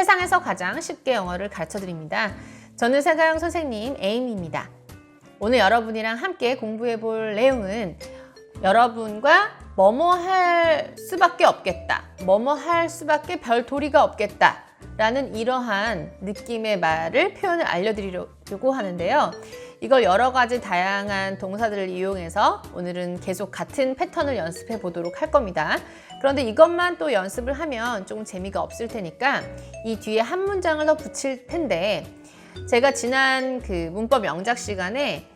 세상에서 가장 쉽게 영어를 가르쳐 드립니다. 저는 세가영 선생님 에이미입니다. 오늘 여러분이랑 함께 공부해 볼 내용은 여러분과 뭐뭐 할 수밖에 없겠다, 뭐뭐 할 수밖에 별 도리가 없겠다 라는 이러한 느낌의 말을 표현을 알려드리려고 하는데요. 이걸 여러 가지 다양한 동사들을 이용해서 오늘은 계속 같은 패턴을 연습해 보도록 할 겁니다. 그런데 이것만 또 연습을 하면 조금 재미가 없을 테니까 이 뒤에 한 문장을 더 붙일 텐데, 제가 지난 그 문법 영작 시간에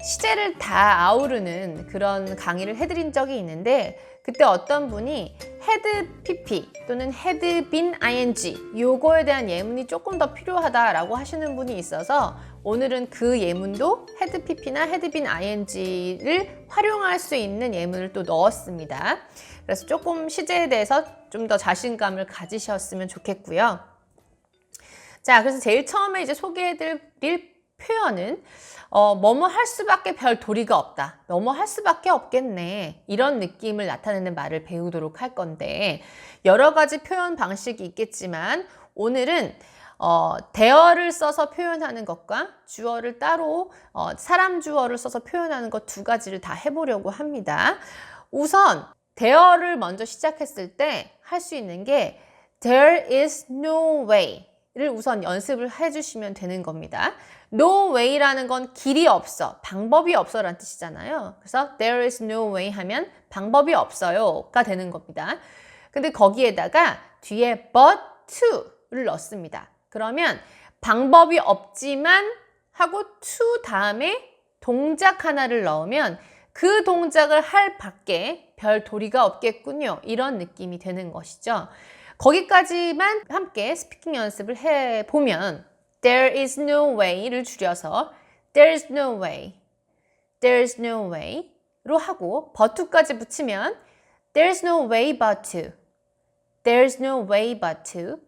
시제를 다 아우르는 그런 강의를 해드린 적이 있는데, 그때 어떤 분이 had pp 또는 had been ing 요거에 대한 예문이 조금 더 필요하다라고 하시는 분이 있어서 오늘은 그 예문도 had pp나 had been ing를 활용할 수 있는 예문을 또 넣었습니다. 그래서 조금 시제에 대해서 좀 더 자신감을 가지셨으면 좋겠고요. 자, 그래서 제일 처음에 이제 소개해드릴 표현은 뭐뭐 할 수밖에 별 도리가 없다, 뭐뭐 할 수밖에 없겠네, 이런 느낌을 나타내는 말을 배우도록 할 건데, 여러 가지 표현 방식이 있겠지만 오늘은 대어를 써서 표현하는 것과 주어를 따로 사람 주어를 써서 표현하는 것 두 가지를 다 해보려고 합니다. 우선 대어를 먼저 시작했을 때 할 수 있는 게 There is no way 를 우선 연습을 해주시면 되는 겁니다. No way라는 건 길이 없어, 방법이 없어 라는 뜻이잖아요. 그래서 there is no way 하면 방법이 없어요가 되는 겁니다. 근데 거기에다가 뒤에 but to를 넣습니다. 그러면 방법이 없지만 하고 to 다음에 동작 하나를 넣으면 그 동작을 할 밖에 별 도리가 없겠군요, 이런 느낌이 되는 것이죠. 거기까지만 함께 스피킹 연습을 해보면 There is no way를 줄여서 There is no way, There is no way로 하고 but to까지 붙이면 There is no way but to, There is no way but to,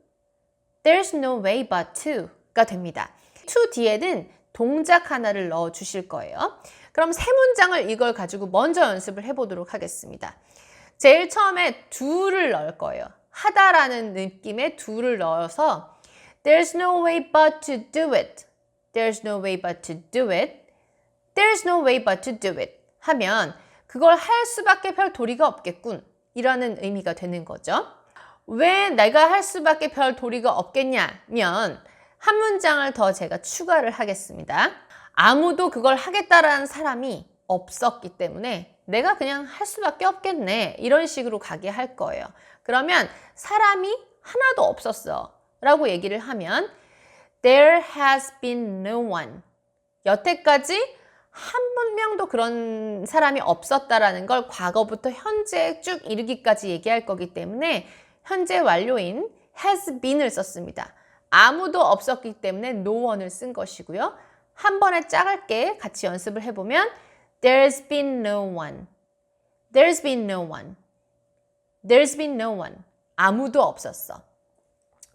There is no way but to가 됩니다. to 뒤에는 동작 하나를 넣어 주실 거예요. 그럼 세 문장을 이걸 가지고 먼저 연습을 해보도록 하겠습니다. 제일 처음에 do를 넣을 거예요. 하다라는 느낌의 do를 넣어서 There's no way but to do it. There's no way but to do it. There's no way but to do it. 하면 그걸 할 수밖에 별 도리가 없겠군, 이라는 의미가 되는 거죠. 왜 내가 할 수밖에 별 도리가 없겠냐면 한 문장을 더 제가 추가를 하겠습니다. 아무도 그걸 하겠다라는 사람이 없었기 때문에 내가 그냥 할 수밖에 없겠네, 이런 식으로 가게 할 거예요. 그러면 사람이 하나도 없었어 라고 얘기를 하면 There has been no one. 여태까지 한 명도 그런 사람이 없었다라는 걸 과거부터 현재에 쭉 이르기까지 얘기할 거기 때문에 현재 완료인 has been을 썼습니다. 아무도 없었기 때문에 no one을 쓴 것이고요. 한 번에 짧게 같이 연습을 해보면 There's been no one. There's been no one. There's been no one. 아무도 없었어.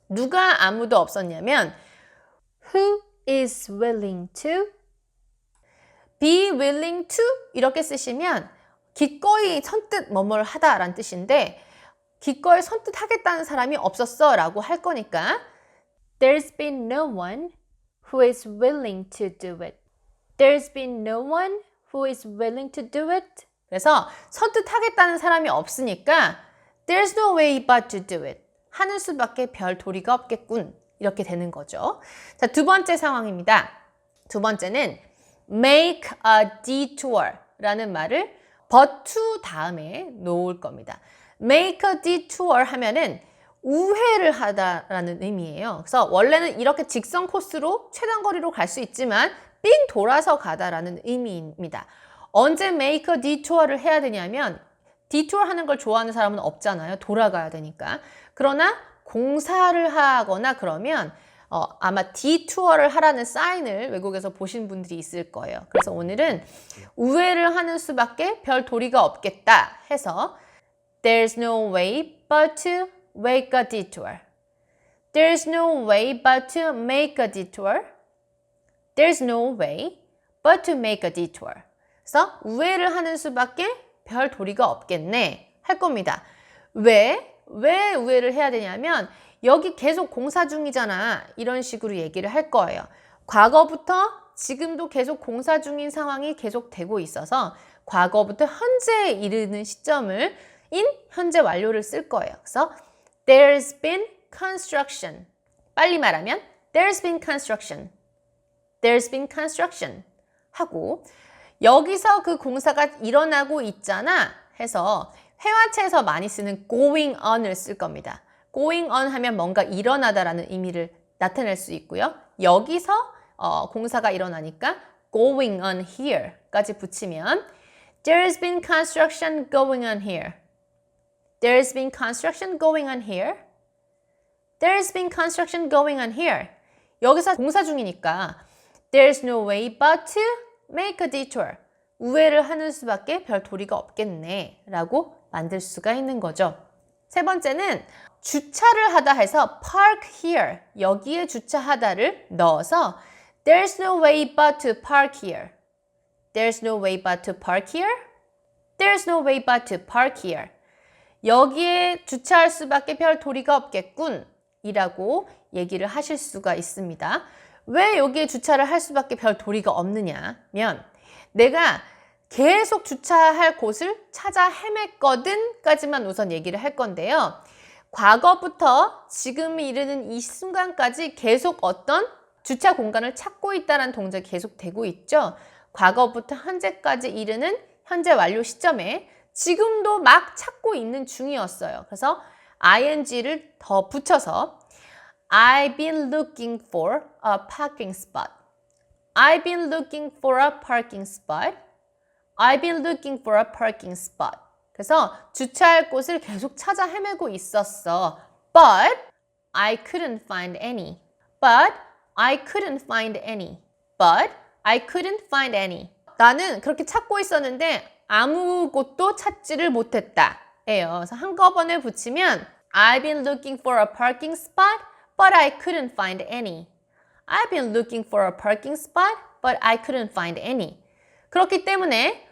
누가 아무도 없었냐면 Who is willing to? Be willing to? 이렇게 쓰시면 기꺼이 선뜻 뭐뭐를 하다 라는 뜻인데, 기꺼이 선뜻 하겠다는 사람이 없었어 라고 할 거니까 There's been no one who is willing to do it. There's been no one who is willing to do it. 그래서 선뜻 하겠다는 사람이 없으니까 There's no way but to do it. 하는 수밖에 별 도리가 없겠군, 이렇게 되는 거죠. 자, 두 번째 상황입니다. 두 번째는 make a detour 라는 말을 but to 다음에 놓을 겁니다. make a detour 하면은 우회를 하다라는 의미예요. 그래서 원래는 이렇게 직선 코스로 최단 거리로 갈 수 있지만 삥 돌아서 가다라는 의미입니다. 언제 make a detour를 해야 되냐면 detour 하는 걸 좋아하는 사람은 없잖아요. 돌아가야 되니까. 그러나 공사를 하거나 그러면 아마 detour를 하라는 사인을 외국에서 보신 분들이 있을 거예요. 그래서 오늘은 우회를 하는 수밖에 별 도리가 없겠다 해서 There's no way but to make a detour. There's no way but to make a detour. There's no way but to make a detour. 그래서 우회를 하는 수밖에 별 도리가 없겠네 할 겁니다. 왜 우회를 해야 되냐면 여기 계속 공사 중이잖아. 이런 식으로 얘기를 할 거예요. 과거부터 지금도 계속 공사 중인 상황이 계속되고 있어서 과거부터 현재에 이르는 시점을 현재 완료를 쓸 거예요. 그래서 there's been construction. 빨리 말하면 there's been construction. There's been construction. 하고 여기서 그 공사가 일어나고 있잖아 해서 회화체에서 많이 쓰는 going on을 쓸 겁니다. going on 하면 뭔가 일어나다라는 의미를 나타낼 수 있고요. 여기서 공사가 일어나니까 going on here까지 붙이면 There's been construction going on here. There's been construction going on here. There's been construction going on here. 여기서 공사 중이니까 There's no way but to make a detour. 우회를 하는 수밖에 별 도리가 없겠네 라고 만들 수가 있는 거죠. 세 번째는 주차를 하다 해서 park here, 여기에 주차하다를 넣어서 There's no way but to park here. There's no way but to park here. There's no way but to park here. 여기에 주차할 수밖에 별 도리가 없겠군 이라고 얘기를 하실 수가 있습니다. 왜 여기에 주차를 할 수밖에 별 도리가 없느냐면 내가 계속 주차할 곳을 찾아 헤맸거든 까지만 우선 얘기를 할 건데요. 과거부터 지금이 이르는 이 순간까지 계속 어떤 주차 공간을 찾고 있다는 동작이 계속 되고 있죠. 과거부터 현재까지 이르는 현재 완료 시점에 지금도 막 찾고 있는 중이었어요. 그래서 ing를 더 붙여서 I've been looking for a parking spot. I've been looking for a parking spot. I've been looking for a parking spot. 그래서 주차할 곳을 계속 찾아 헤매고 있었어. But I couldn't find any. But I couldn't find any. But I couldn't find any. 나는 그렇게 찾고 있었는데 아무 곳도 찾지를 못했다. 예요. 그래서 한꺼번에 붙이면 I've been looking for a parking spot, but I couldn't find any. I've been looking for a parking spot, but I couldn't find any. 그렇기 때문에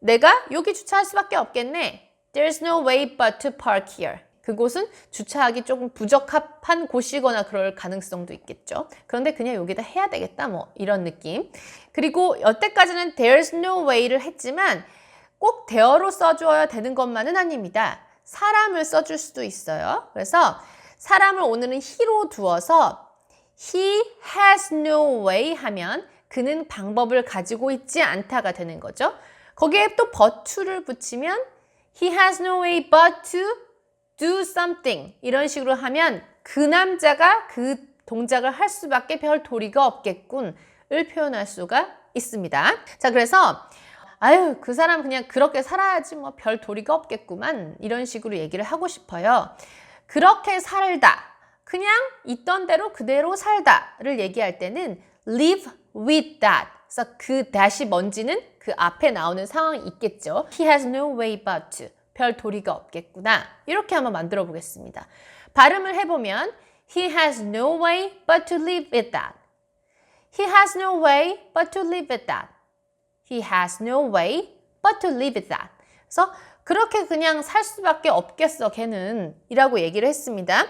내가 여기 주차할 수밖에 없겠네. There's no way but to park here. 그곳은 주차하기 조금 부적합한 곳이거나 그럴 가능성도 있겠죠. 그런데 그냥 여기다 해야 되겠다 뭐 이런 느낌. 그리고 여태까지는 there's no way를 했지만 꼭 there로 써줘야 되는 것만은 아닙니다. 사람을 써줄 수도 있어요. 그래서 사람을 오늘은 he로 두어서 he has no way 하면 그는 방법을 가지고 있지 않다가 되는 거죠. 거기에 또 but to를 붙이면 he has no way but to do something 이런 식으로 하면 그 남자가 그 동작을 할 수밖에 별 도리가 없겠군을 표현할 수가 있습니다. 자, 그래서 아유 그 사람 그냥 그렇게 살아야지 뭐 별 도리가 없겠구만 이런 식으로 얘기를 하고 싶어요. 그렇게 살다 그냥 있던 대로 그대로 살다를 얘기할 때는 live with that. 그래서 그 that이 뭔지는 그 앞에 나오는 상황이 있겠죠. He has no way but to. 별 도리가 없겠구나. 이렇게 한번 만들어 보겠습니다. 발음을 해보면 He has no way but to live with that. He has no way but to live with that. He has no way but to live with that. 그래서 그렇게 그냥 살 수밖에 없겠어 걔는 이라고 얘기를 했습니다.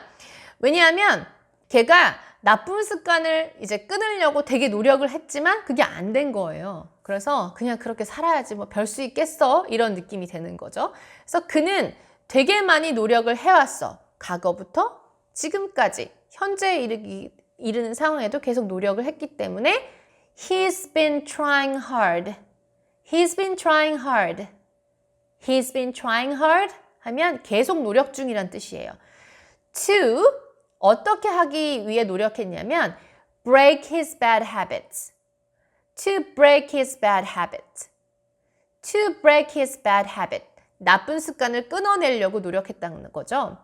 왜냐하면 걔가 나쁜 습관을 이제 끊으려고 되게 노력을 했지만 그게 안 된 거예요. 그래서 그냥 그렇게 살아야지 뭐 별 수 있겠어 이런 느낌이 되는 거죠. 그래서 그는 되게 많이 노력을 해왔어. 과거부터 지금까지 현재에 이르는 상황에도 계속 노력을 했기 때문에 He's been trying hard. He's been trying hard. He's been trying hard 하면 계속 노력 중이란 뜻이에요. To 어떻게 하기 위해 노력했냐면 break his bad habits. To break his bad habit. To break his bad habit. 나쁜 습관을 끊어내려고 노력했다는 거죠.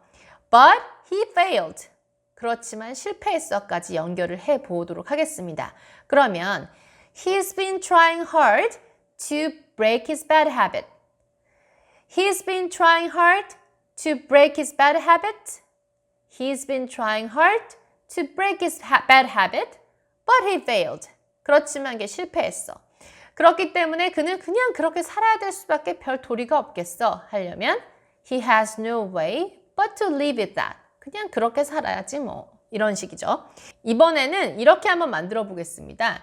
But he failed. 그렇지만 실패했어까지 연결을 해보도록 하겠습니다. 그러면 He's been trying hard to break his bad habit. He's been trying hard to break his bad habit. He's been trying hard to break his bad habit, but he failed. 그렇지만 이게 실패했어. 그렇기 때문에 그는 그냥 그렇게 살아야 될 수밖에 별 도리가 없겠어 하려면 He has no way but to live with that. 그냥 그렇게 살아야지 뭐. 이런 식이죠. 이번에는 이렇게 한번 만들어 보겠습니다.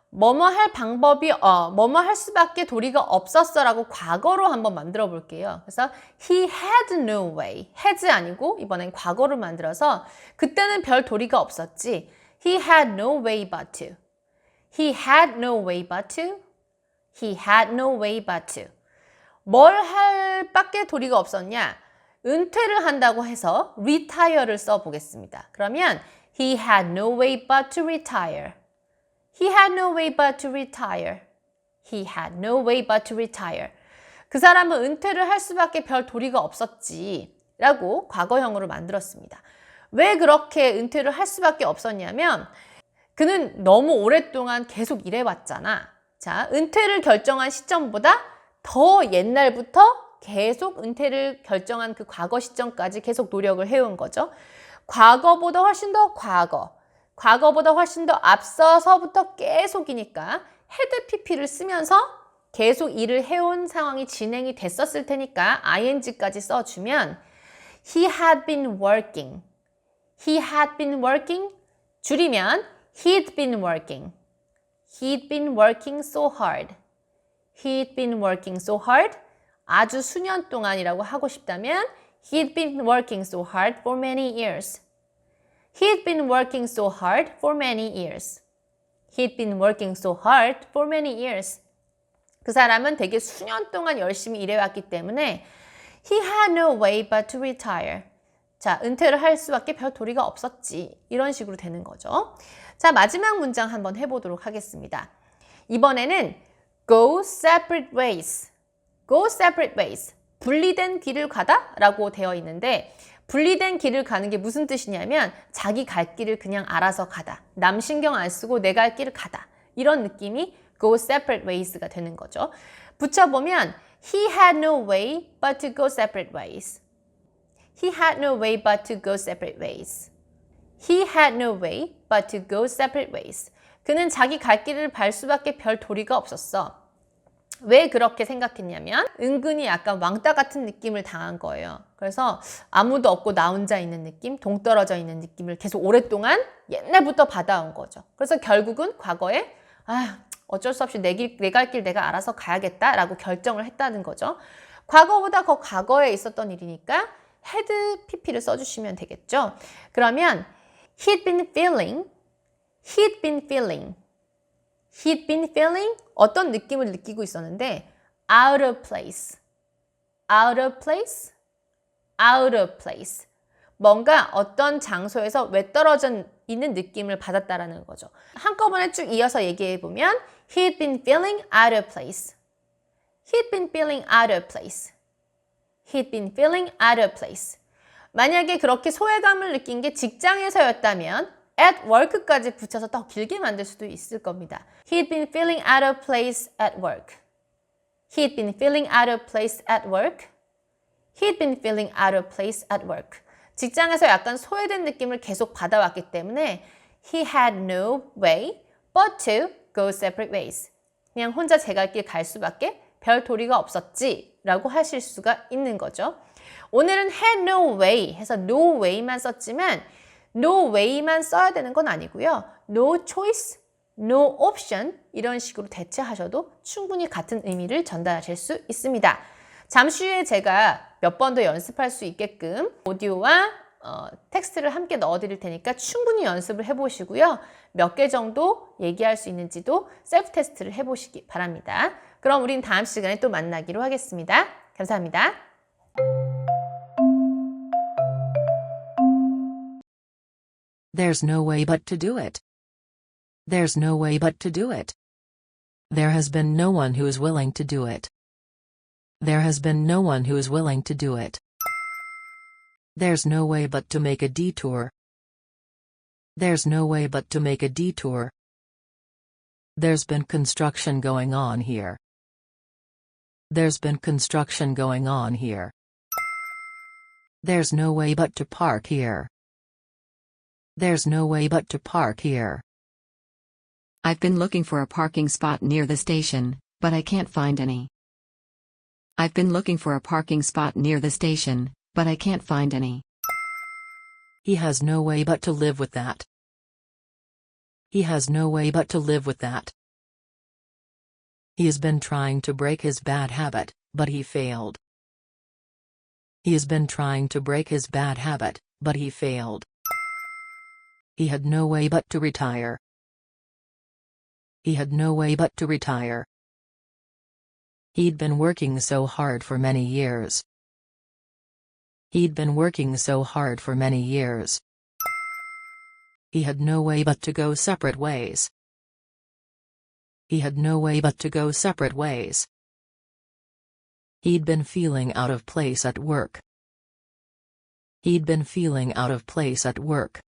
뭐뭐 할 수밖에 도리가 없었어 라고 과거로 한번 만들어 볼게요. 그래서 he had no way. has 아니고 이번엔 과거로 만들어서 그때는 별 도리가 없었지. He had no way but to. He had no way but to. He had no way but to. 뭘 할 밖에 도리가 없었냐? 은퇴를 한다고 해서 retire를 써보겠습니다. 그러면 he had no way but to retire. He had no way but to retire. He had no way but to retire. 그 사람은 은퇴를 할 수밖에 별 도리가 없었지 라고 과거형으로 만들었습니다. 왜 그렇게 은퇴를 할 수밖에 없었냐면 그는 너무 오랫동안 계속 일해왔잖아. 자, 은퇴를 결정한 시점보다 더 옛날부터 계속 은퇴를 결정한 그 과거 시점까지 계속 노력을 해온 거죠. 과거보다 훨씬 더 과거보다 훨씬 더 앞서서부터 계속이니까 had pp를 쓰면서 계속 일을 해온 상황이 진행이 됐었을 테니까 ing까지 써주면 he had been working. He had been working. 줄이면 he'd been working. He'd been working so hard. He'd been working so hard. 아주 수년 동안이라고 하고 싶다면 He'd been working so hard for many years. He'd been working so hard for many years. He'd been working so hard for many years. 그 사람은 되게 수년 동안 열심히 일해왔기 때문에 He had no way but to retire. 자, 은퇴를 할 수밖에 별 도리가 없었지. 이런 식으로 되는 거죠. 자, 마지막 문장 한번 해보도록 하겠습니다. 이번에는 go separate ways. Go separate ways. 분리된 길을 가다 라고 되어 있는데 분리된 길을 가는 게 무슨 뜻이냐면 자기 갈 길을 그냥 알아서 가다. 남 신경 안 쓰고 내 갈 길을 가다. 이런 느낌이 go separate ways가 되는 거죠. 붙여보면 he had no way but to go separate ways. He had no way but to go separate ways. He had no way but to go separate ways. 그는 자기 갈 길을 갈 수밖에 별 도리가 없었어. 왜 그렇게 생각했냐면 은근히 약간 왕따 같은 느낌을 당한 거예요. 그래서 아무도 없고 나 혼자 있는 느낌, 동떨어져 있는 느낌을 계속 오랫동안 옛날부터 받아온 거죠. 그래서 결국은 과거에 어쩔 수 없이 내 갈 길 내가 알아서 가야겠다라고 결정을 했다는 거죠. 과거보다 더 과거에 있었던 일이니까 had pp를 써주시면 되겠죠. 그러면 he'd been feeling 어떤 느낌을 느끼고 있었는데 out of place. 뭔가 어떤 장소에서 외떨어져 있는 느낌을 받았다라는 거죠. 한꺼번에 쭉 이어서 얘기해 보면 he'd been feeling out of place. He'd been feeling out of place. He'd been feeling out of place. 만약에 그렇게 소외감을 느낀 게 직장에서였다면 at work까지 붙여서 더 길게 만들 수도 있을 겁니다. He'd been feeling out of place at work. He'd been feeling out of place at work. He'd been feeling out of place at work. 직장에서 약간 소외된 느낌을 계속 받아왔기 때문에 he had no way but to go separate ways. 그냥 혼자 제 갈 길 갈 수밖에 별 도리가 없었지 라고 하실 수가 있는 거죠. 오늘은 had no way 해서 no way만 썼지만 no way만 써야 되는 건 아니고요. no choice, no option 이런 식으로 대체하셔도 충분히 같은 의미를 전달하실 수 있습니다. 잠시 후에 제가 몇 번 더 연습할 수 있게끔 오디오와 텍스트를 함께 넣어드릴 테니까 충분히 연습을 해보시고요. 몇 개 정도 얘기할 수 있는지도 셀프 테스트를 해보시기 바랍니다. 그럼 우린 다음 시간에 또 만나기로 하겠습니다. 감사합니다. There's no way but to do it. There's no way but to do it. There has been no one who is willing to do it. There has been no one who is willing to do it. There's no way but to make a detour. There's no way but to make a detour. There's been construction going on here. There's been construction going on here. There's no way but to park here. There's no way but to park here. I've been looking for a parking spot near the station, but I can't find any. I've been looking for a parking spot near the station, but I can't find any. He has no way but to live with that. He has no way but to live with that. He has been trying to break his bad habit, but he failed. He has been trying to break his bad habit, but he failed. He had no way but to retire. He had no way but to retire. He'd been working so hard for many years. He'd been working so hard for many years. He had no way but to go separate ways. He had no way but to go separate ways. He'd been feeling out of place at work. He'd been feeling out of place at work.